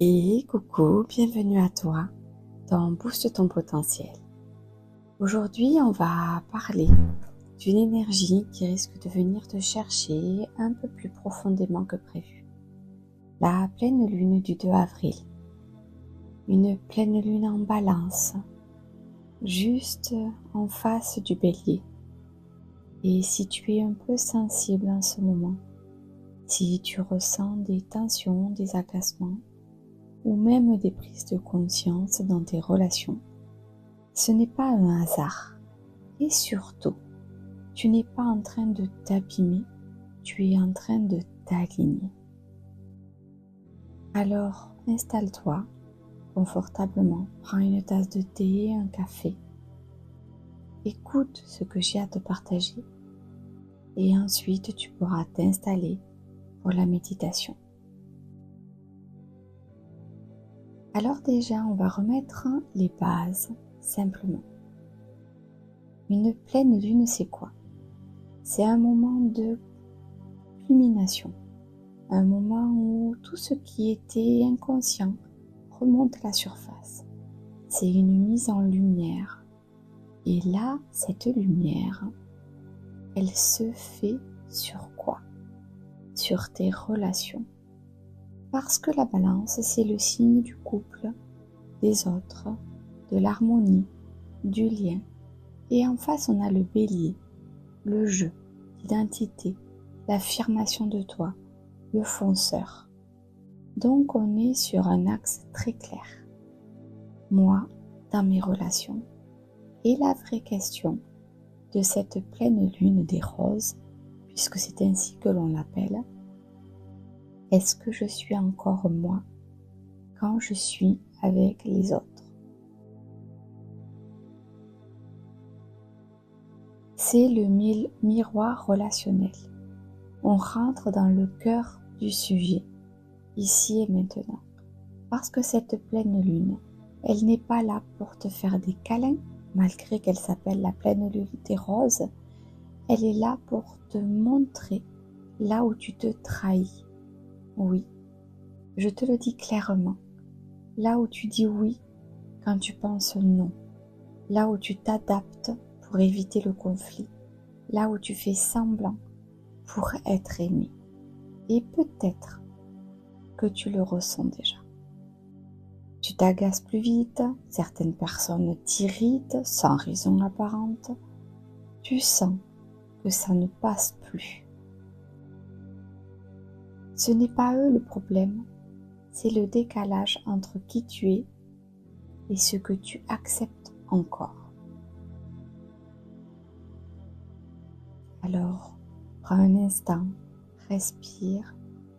Et coucou, bienvenue à toi dans Booste ton potentiel. Aujourd'hui, on va parler d'une énergie qui risque de venir te chercher un peu plus profondément que prévu. La pleine lune du 2 avril. Une pleine lune en balance, juste en face du bélier. Et si tu es un peu sensible en ce moment, si tu ressens des tensions, des agacements, ou même des prises de conscience dans tes relations, ce n'est pas un hasard. Et surtout, tu n'es pas en train de t'abîmer, tu es en train de t'aligner. Alors, installe-toi confortablement, prends une tasse de thé, un café, écoute ce que j'ai à te partager et ensuite tu pourras t'installer pour la méditation. Alors déjà, on va remettre les bases simplement. Une pleine lune, c'est quoi? C'est un moment de culmination, un moment où tout ce qui était inconscient remonte à la surface. C'est une mise en lumière. Et là, cette lumière, elle se fait sur quoi? Sur tes relations. Parce que la balance, c'est le signe du couple, des autres, de l'harmonie, du lien. Et en face, on a le bélier, le jeu, l'identité, l'affirmation de toi, le fonceur. Donc, on est sur un axe très clair. Moi, dans mes relations. Et la vraie question de cette pleine lune des roses, puisque c'est ainsi que l'on l'appelle, est-ce que je suis encore moi quand je suis avec les autres? C'est le miroir relationnel. On rentre dans le cœur du sujet, ici et maintenant. Parce que cette pleine lune, elle n'est pas là pour te faire des câlins, malgré qu'elle s'appelle la pleine lune des roses. Elle est là pour te montrer là où tu te trahis. Oui, je te le dis clairement. Là où tu dis oui quand tu penses non. Là où tu t'adaptes pour éviter le conflit. Là où tu fais semblant pour être aimé. Et peut-être que tu le ressens déjà. Tu t'agaces plus vite, certaines personnes t'irritent sans raison apparente. Tu sens que ça ne passe plus. Ce n'est pas eux le problème, c'est le décalage entre qui tu es et ce que tu acceptes encore. Alors, prends un instant, respire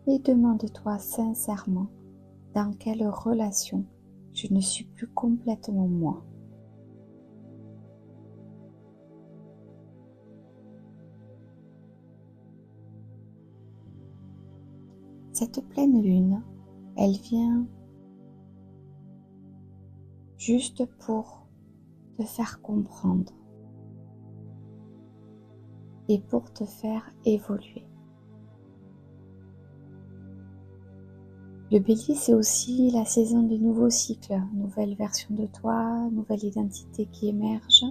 et demande-toi sincèrement dans quelle relation je ne suis plus complètement moi. Cette pleine lune, elle vient juste pour te faire comprendre et pour te faire évoluer. Le bélier, c'est aussi la saison des nouveaux cycles, nouvelle version de toi, nouvelle identité qui émerge.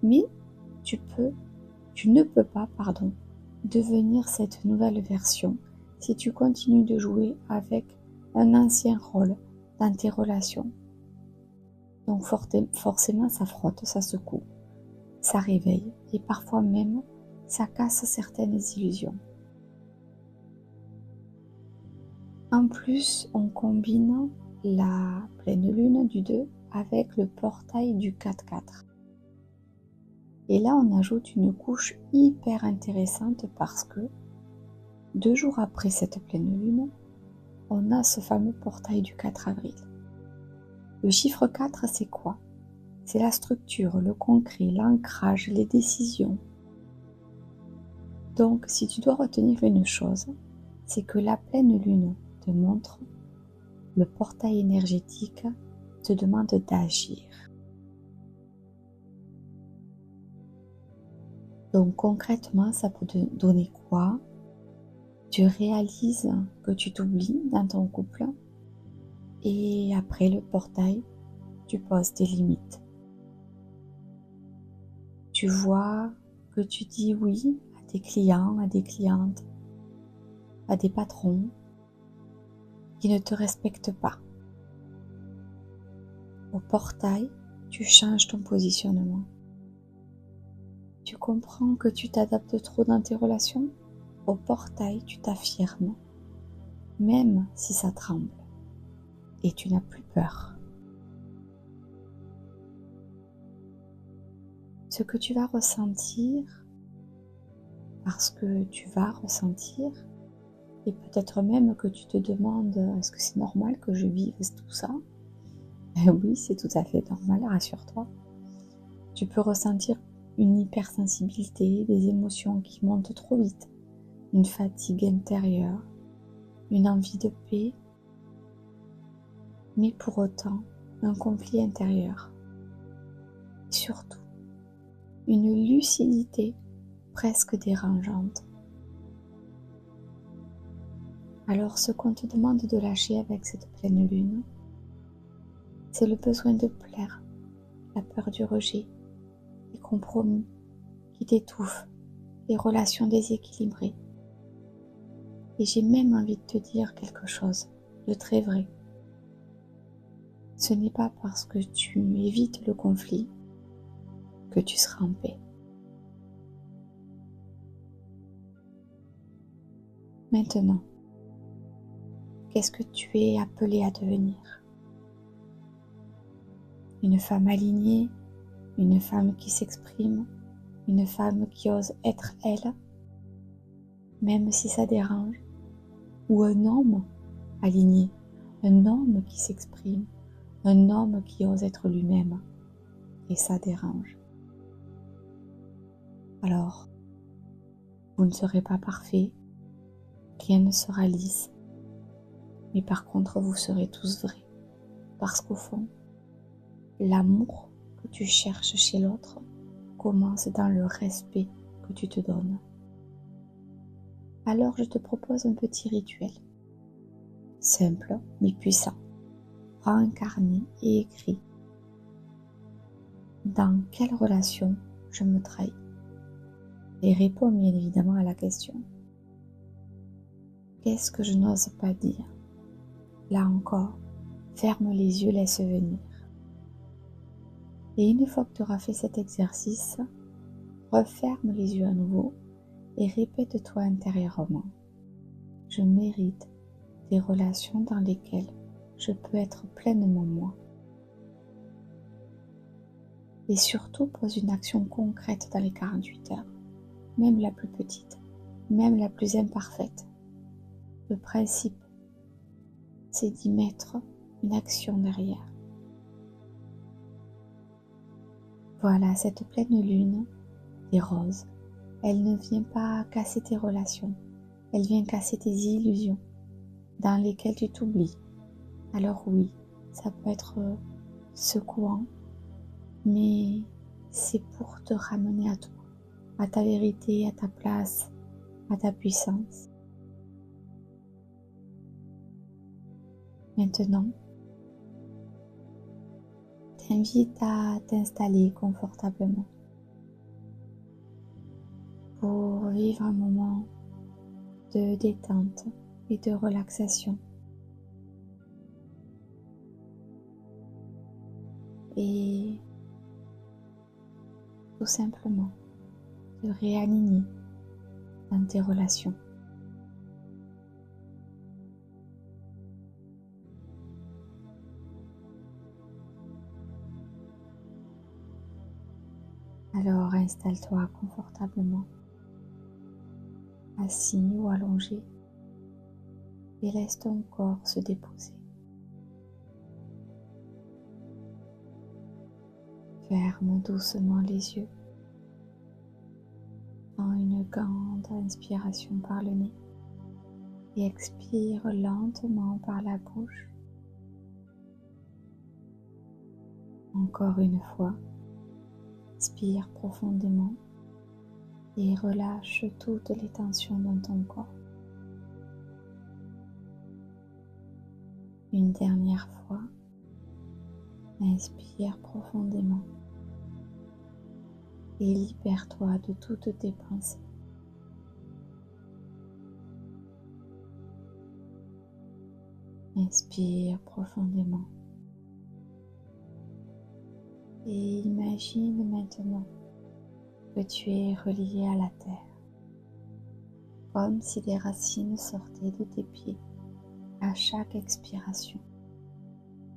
Mais tu ne peux pas, devenir cette nouvelle version si tu continues de jouer avec un ancien rôle dans tes relations. Donc forcément, ça frotte, ça secoue, ça réveille et parfois même, ça casse certaines illusions. En plus, on combine la pleine lune du 2 avec le portail du 4-4. Et là, on ajoute une couche hyper intéressante parce que 2 jours après cette pleine lune, on a ce fameux portail du 4 avril. Le chiffre 4, c'est quoi? C'est la structure, le concret, l'ancrage, les décisions. Donc, si tu dois retenir une chose, c'est que la pleine lune te montre, le portail énergétique te demande d'agir. Donc concrètement, ça peut te donner quoi? Tu réalises que tu t'oublies dans ton couple, Et après le portail, tu poses tes limites. Tu vois que tu dis oui à des clients, à des clientes, à des patrons qui ne te respectent pas. Au portail, tu changes ton positionnement. Tu comprends que tu t'adaptes trop dans tes relations. Au portail, tu t'affirmes, même si ça tremble, et tu n'as plus peur. Ce que tu vas ressentir, parce que tu vas ressentir, et peut-être même que tu te demandes, est-ce que c'est normal que je vive tout ça? Oui, c'est tout à fait normal, rassure-toi. Tu peux ressentir une hypersensibilité, des émotions qui montent trop vite, une fatigue intérieure, une envie de paix, mais pour autant un conflit intérieur. Et surtout, une lucidité presque dérangeante. Alors ce qu'on te demande de lâcher avec cette pleine lune, c'est le besoin de plaire, la peur du rejet, les compromis qui t'étouffent, les relations déséquilibrées. Et j'ai même envie de te dire quelque chose de très vrai. Ce n'est pas parce que tu évites le conflit que tu seras en paix. Maintenant, qu'est-ce que tu es appelé à devenir? Une femme alignée, une femme qui s'exprime, une femme qui ose être elle, même si ça dérange, ou un homme aligné, un homme qui s'exprime, un homme qui ose être lui-même, et ça dérange. Alors, vous ne serez pas parfait, rien ne sera lisse, mais par contre vous serez tous vrais, parce qu'au fond, l'amour que tu cherches chez l'autre commence dans le respect que tu te donnes. Alors je te propose un petit rituel, simple mais puissant. Prends un carnet et écris. Dans quelle relation je me trahis? Et réponds bien évidemment à la question. Qu'est-ce que je n'ose pas dire? Là encore, ferme les yeux, laisse venir. Et une fois que tu auras fait cet exercice, referme les yeux à nouveau et répète-toi intérieurement. Je mérite des relations dans lesquelles je peux être pleinement moi. Et surtout, pose une action concrète dans les 48 heures, même la plus petite, même la plus imparfaite. Le principe, c'est d'y mettre une action derrière. Voilà, cette pleine lune des roses, elle ne vient pas casser tes relations, elle vient casser tes illusions dans lesquelles tu t'oublies. Alors oui, ça peut être secouant, mais c'est pour te ramener à toi, à ta vérité, à ta place, à ta puissance. Maintenant, t'invite à t'installer confortablement pour vivre un moment de détente et de relaxation. Et tout simplement de réaligner dans tes relations. Alors installe-toi confortablement, assis ou allongé, et laisse ton corps se déposer. Ferme doucement les yeux. Prends une grande inspiration par le nez et expire lentement par la bouche. Encore une fois, inspire profondément et relâche toutes les tensions dans ton corps. Une dernière fois, inspire profondément et libère-toi de toutes tes pensées. Inspire profondément et imagine maintenant que tu es relié à la terre, comme si des racines sortaient de tes pieds à chaque expiration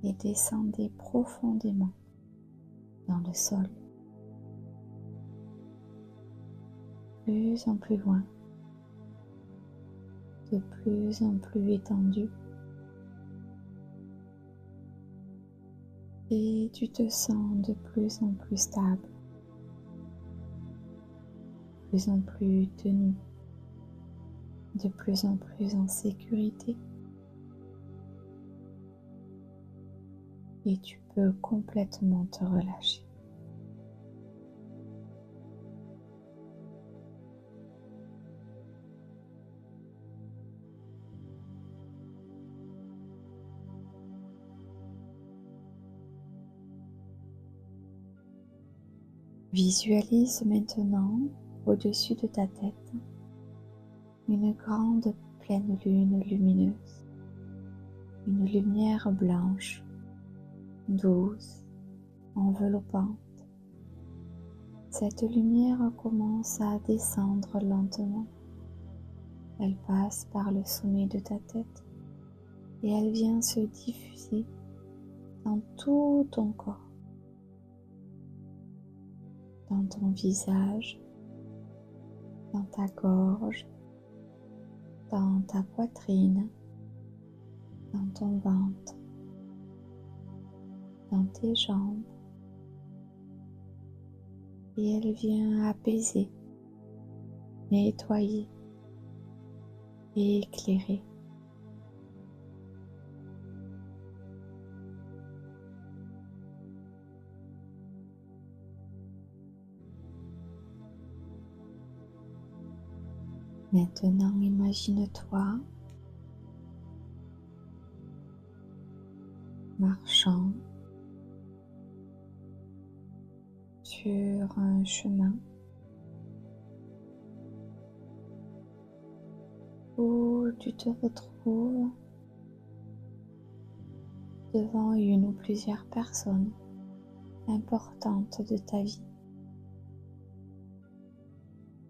et descendaient profondément dans le sol, plus en plus loin, de plus en plus étendu. Et tu te sens de plus en plus stable, de plus en plus tenu, de plus en plus en sécurité. Et tu peux complètement te relâcher. Visualise maintenant au-dessus de ta tête une grande pleine lune lumineuse, une lumière blanche, douce, enveloppante. Cette lumière commence à descendre lentement. Elle passe par le sommet de ta tête et elle vient se diffuser dans tout ton corps, dans ton visage, dans ta gorge, dans ta poitrine, dans ton ventre, dans tes jambes. Et elle vient apaiser, nettoyer et éclairer. Maintenant, imagine-toi marchant sur un chemin où tu te retrouves devant une ou plusieurs personnes importantes de ta vie,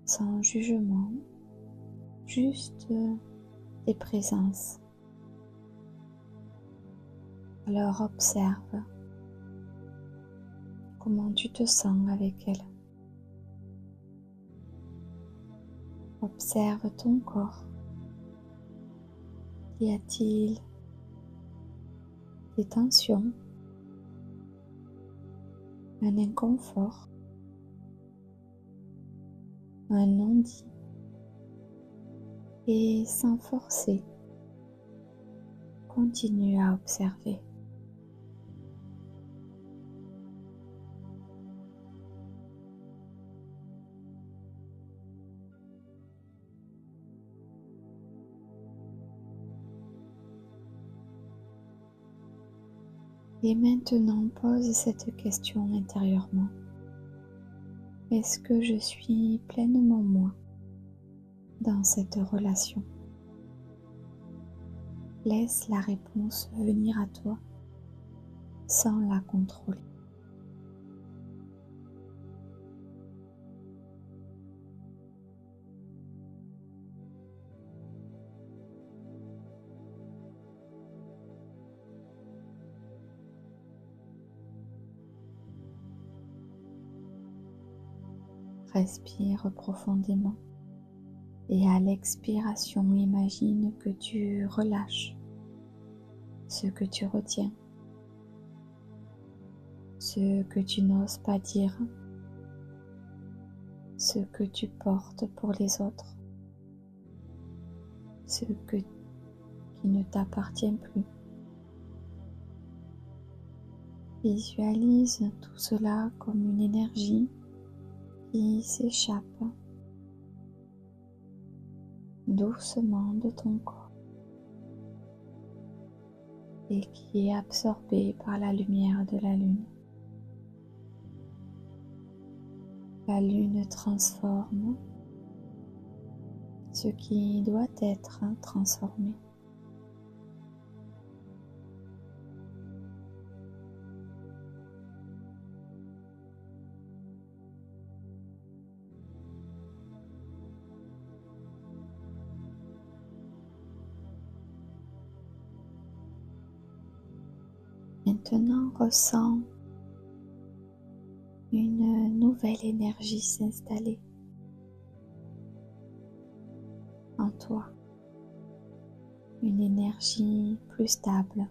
sans jugement, juste des présences. Alors observe comment tu te sens avec elles. Observe ton corps. Y a-t-il des tensions, un inconfort, un non-dit? Et sans forcer, continue à observer. Et maintenant, pose cette question intérieurement. Est-ce que je suis pleinement moi dans cette relation? Laisse la réponse venir à toi sans la contrôler. Respire profondément et à l'expiration, imagine que tu relâches ce que tu retiens, ce que tu n'oses pas dire, ce que tu portes pour les autres, ce qui ne t'appartient plus. Visualise tout cela comme une énergie qui s'échappe doucement de ton corps. et qui est absorbé par la lumière de la lune. La lune transforme ce qui doit être transformé. Maintenant, ressens une nouvelle énergie s'installer en toi, une énergie plus stable,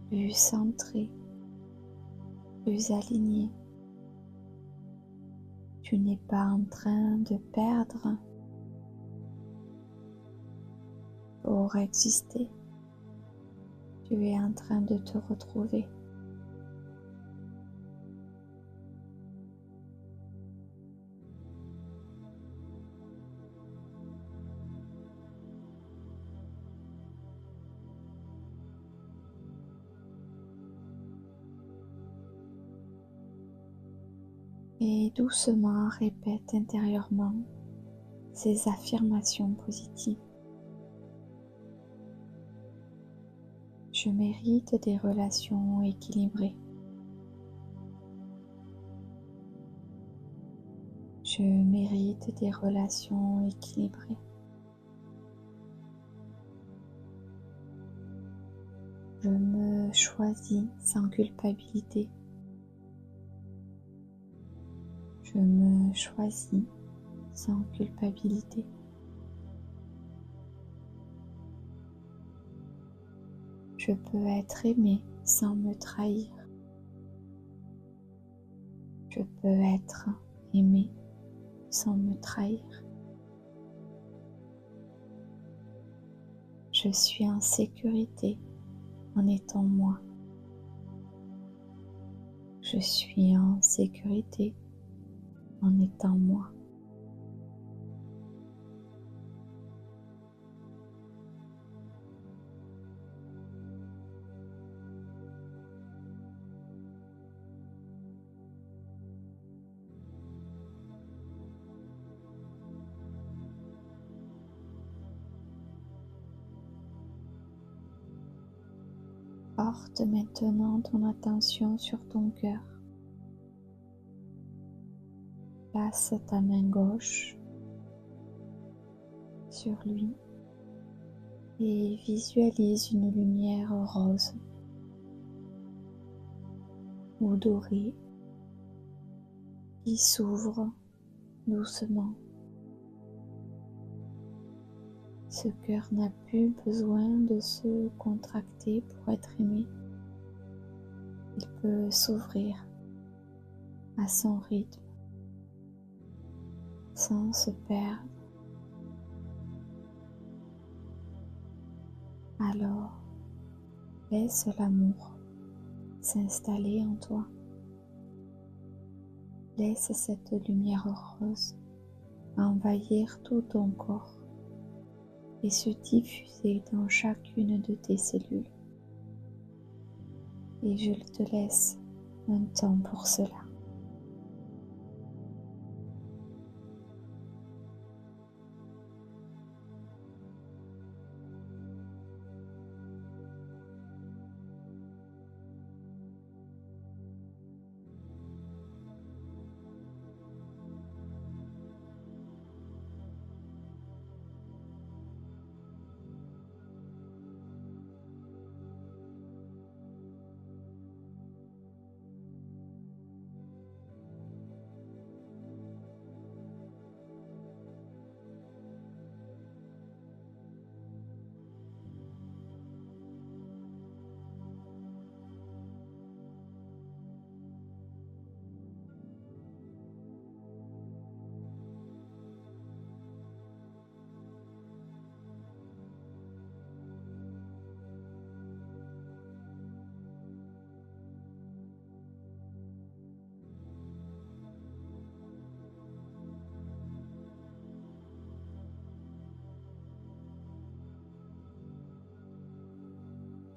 plus centrée, plus alignée. Tu n'es pas en train de perdre pour exister. Tu es en train de te retrouver. Et doucement répète intérieurement ces affirmations positives. Je mérite des relations équilibrées. Je mérite des relations équilibrées. Je me choisis sans culpabilité. Je me choisis sans culpabilité. Je peux être aimé sans me trahir. Je peux être aimé sans me trahir. Je suis en sécurité en étant moi. Je suis en sécurité en étant moi. Porte maintenant ton attention sur ton cœur. Place ta main gauche sur lui et visualise une lumière rose ou dorée qui s'ouvre doucement. Ce cœur n'a plus besoin de se contracter pour être aimé. Il peut s'ouvrir à son rythme sans se perdre. Alors, laisse l'amour s'installer en toi. Laisse cette lumière rose envahir tout ton corps et se diffuser dans chacune de tes cellules. Et je te laisse un temps pour cela.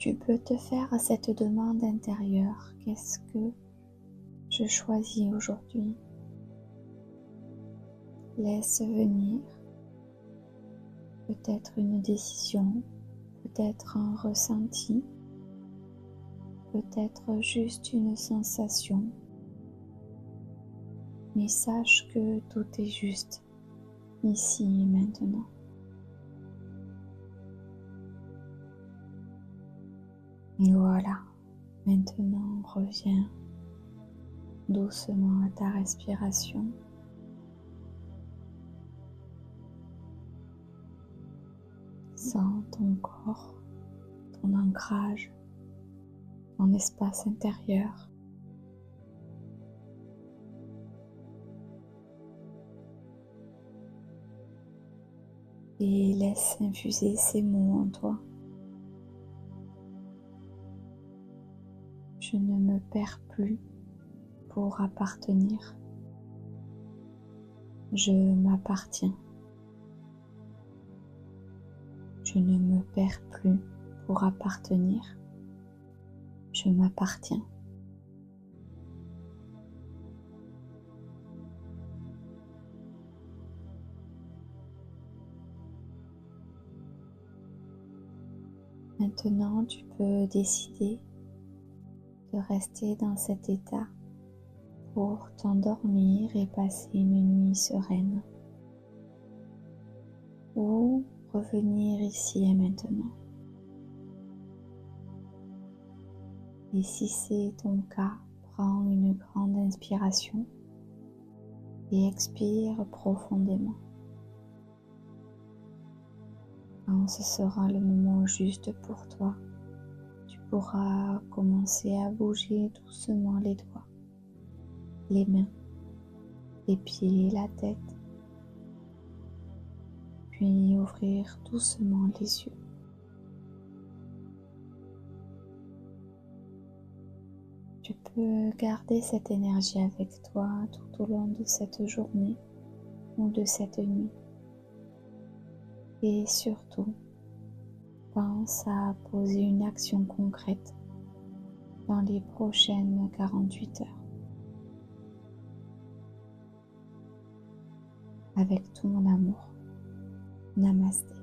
Tu peux te faire cette demande intérieure. Qu'est-ce que je choisis aujourd'hui? Laisse venir peut-être une décision, peut-être un ressenti, peut-être juste une sensation. Mais sache que tout est juste, ici et maintenant. Voilà, maintenant reviens doucement à ta respiration. Sens ton corps, ton ancrage, ton espace intérieur. Et laisse infuser ces mots en toi. Je ne me perds plus pour appartenir. Je m'appartiens. Je ne me perds plus pour appartenir. Je m'appartiens. Maintenant, tu peux décider de rester dans cet état pour t'endormir et passer une nuit sereine. Ou revenir ici et maintenant. Et si c'est ton cas, prends une grande inspiration et expire profondément. Quand ce sera le moment juste pour toi, tu pourras commencer à bouger doucement les doigts, les mains, les pieds, la tête, puis ouvrir doucement les yeux. Tu peux garder cette énergie avec toi tout au long de cette journée ou de cette nuit. Et surtout, pense à poser une action concrète dans les prochaines 48 heures. Avec tout mon amour. Namasté.